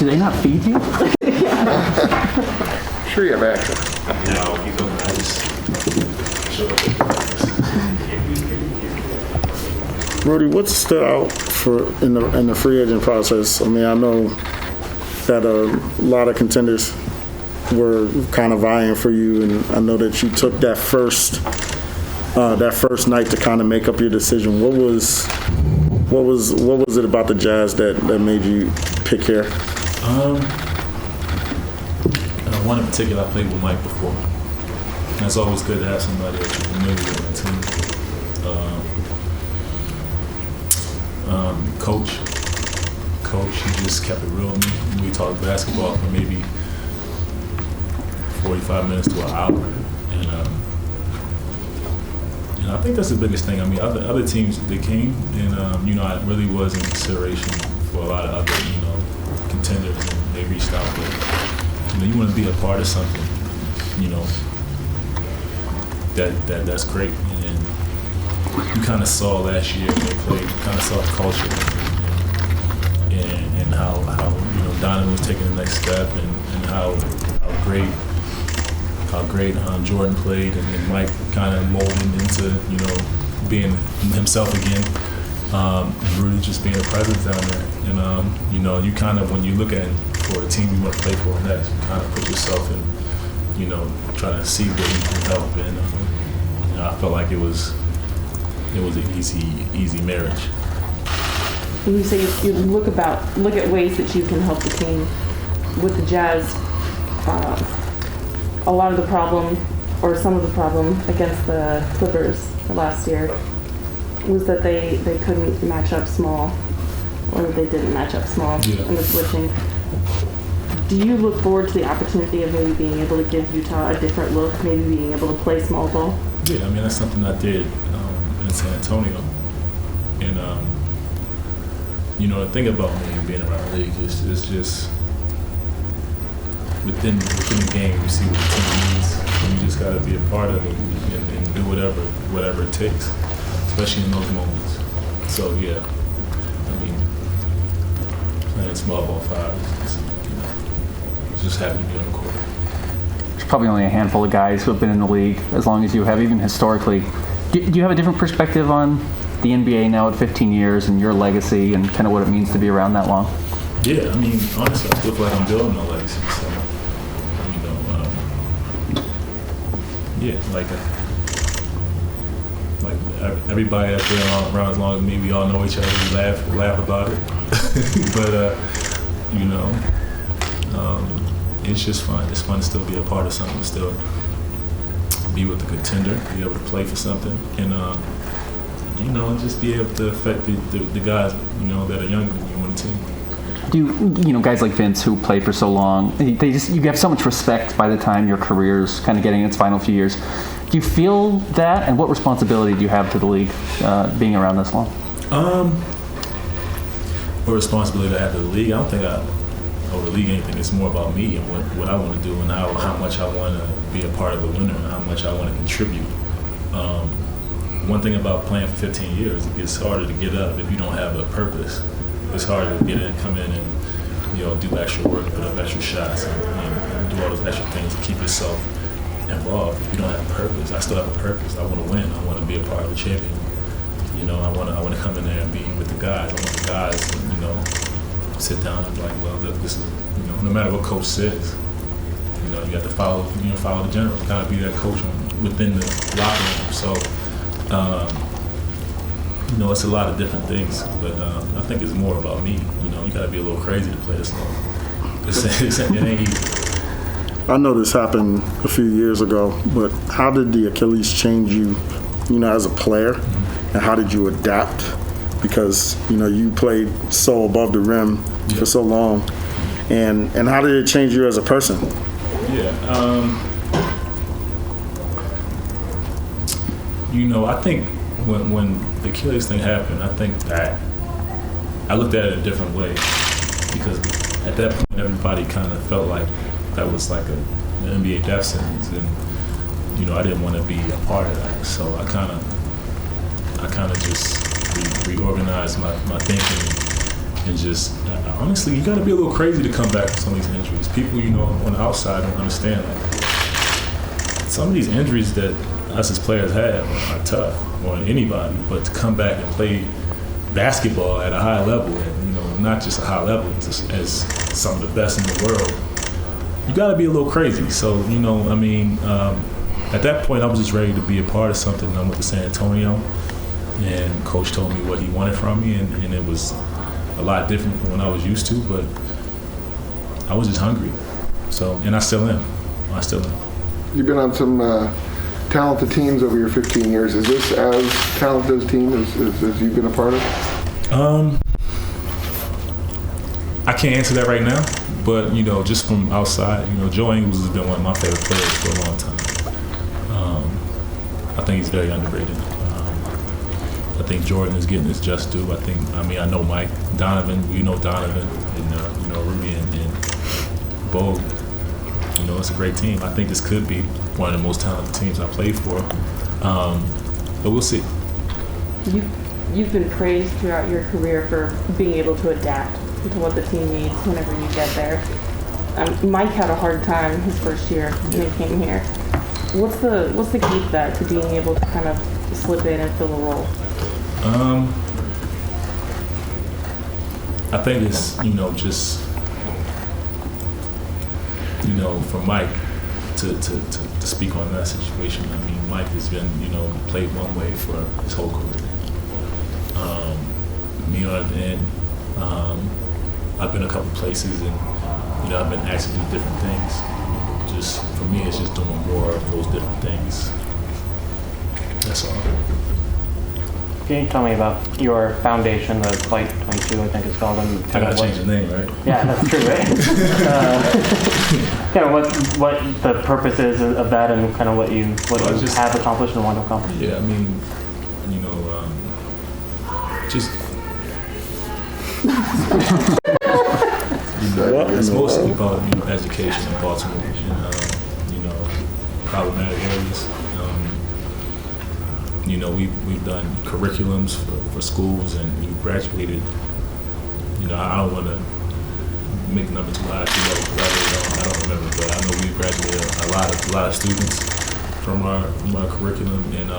Do they not feed you? Sure you have access. No, he's on nice. Show up at practice. Rudy, what stood out in the free agent process? I mean, I know that a lot of contenders were kind of vying for you, and I know that you took that first night to kind of make up your decision. What was it about the Jazz that made you pick here? One in particular, I played with Mike before. And it's always good to have somebody that you're familiar with on the team. Coach, he just kept it real with me. We talked basketball for maybe 45 minutes to an hour. And I think that's the biggest thing. I mean, other teams, they came, and, I really was in consideration for a lot of other, contenders, and they reached out. But, you want to be a part of something, that's great. And you kind of saw last year when they played, you kind of saw the culture and how Donovan was taking the next step, and how great Jordan played, and then Mike kind of molded into being himself again. Rudy just being a presence down there, and you kind of, when you look at for a team you want to play for next, you kind of put yourself in, try to see where you can help, and I felt like it was an easy marriage. When you say you look at ways that you can help the team with the Jazz, a lot of the problem, or some of the problem against the Clippers last year was that they couldn't match up small, or they didn't match up small in the switching. Do you look forward to the opportunity of maybe being able to give Utah a different look, maybe being able to play small ball? Yeah, I mean, that's something I did in San Antonio. And, the thing about me being around the league is just within the game, you see what the team needs, and you just got to be a part of it and do whatever it takes, especially in those moments. So, yeah, I mean, playing small ball five is just happy to be on the court. There's probably only a handful of guys who have been in the league as long as you have, even historically. Do you have a different perspective on the NBA now at 15 years and your legacy and kind of what it means to be around that long? Yeah, I mean, honestly, I feel like I'm building a legacy. So, like everybody that's been around as long as me, we all know each other. We laugh about it. But it's just fun. It's fun to still be a part of something, still be with the contender, be able to play for something, and just be able to affect the guys that are younger than you on the team. Do guys like Vince who played for so long, you have so much respect by the time your career's kind of getting its final few years. Do you feel that, and what responsibility do you have to the league being around this long? What responsibility I have to the league? I don't think I owe the league anything. It's more about me and what I want to do, and how much I want to be a part of the winner, and how much I want to contribute. One thing about playing for 15 years, it gets harder to get up if you don't have a purpose. It's harder to get in, come in, and do extra work, put up extra shots, and do all those extra things to keep yourself involved. If you don't have a purpose, I still have a purpose. I want to win. I want to be a part of the champion. I want to come in there and be with the guys. I want the guys to, sit down and be like, well, look, this is, no matter what coach says, you have to follow the general, kind of be that coach within the locker room. So, it's a lot of different things, but I think it's more about me. You got to be a little crazy to play this long. It ain't easy. I know this happened a few years ago, but how did the Achilles change you, as a player, and how did you adapt? Because, you played so above the rim for so long, and how did it change you as a person? Yeah, I think when the Achilles thing happened, I think that I looked at it a different way, because at that point everybody kind of felt like that was like an NBA death sentence, and I didn't want to be a part of that. So I kind of just reorganized my thinking And just honestly, you got to be a little crazy to come back from some of these injuries. People, on the outside don't understand. Like, some of these injuries that us as players have are tough on anybody, but to come back and play basketball at a high level, and not just a high level, as some of the best in the world, you got to be a little crazy. So, at that point, I was just ready to be a part of something. I'm with the San Antonio, and Coach told me what he wanted from me, and it was a lot different from what I was used to, but I was just hungry. So, and I still am. You've been on some talented teams over your 15 years. Is this as talented a team as you've been a part of? I can't answer that right now, but just from outside, Joe Ingles has been one of my favorite players for a long time. I think he's very underrated. I think Jordan is getting his just due. I know Mike, Donovan, Donovan, and Rudy and Bo. It's a great team. I think this could be one of the most talented teams I played for. But we'll see. You've been praised throughout your career for being able to adapt to what the team needs whenever you get there. Mike had a hard time his first year when he came here. What's the key to that, to being able to kind of slip in and fill a role? I think it's just for Mike to speak on that situation. Mike has been played one way for his whole career. Me on the end, I've been a couple places and I've been asked to do different things. Just for me, it's just doing more of those different things. That's all. Can you tell me about your foundation, the Flight 22, I think it's called? I gotta change the name, right? Yeah, that's true, right? Kind of what the purpose is of that, and kind of what you have accomplished and want to accomplish. Yeah, just it's mostly about education in Baltimore, and problematic areas. We've done curriculums for schools, and we graduated. I don't want to make the number too high, too low, because I don't remember, but I know we graduated a lot of students from our curriculum, and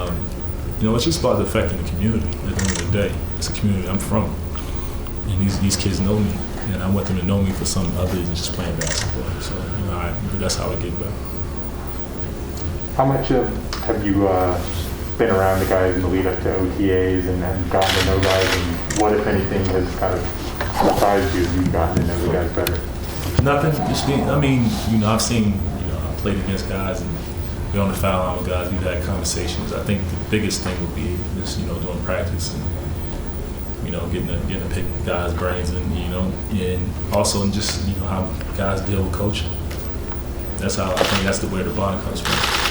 it's just about affecting the community. At the end of the day, it's a community I'm from, and these kids know me, and I want them to know me for something other than just playing basketball. So that's how I get back. How much have you been around the guys in the lead up to OTAs and gotten to know guys, and what, if anything, has kind of surprised you as you've gotten to know the guys better? Nothing. Just being. I've seen. I played against guys and be on the foul line with guys. We've had conversations. I think the biggest thing would be just doing practice and getting to pick guys' brains, and also just how guys deal with coaching. That's how I think that's where the bond comes from.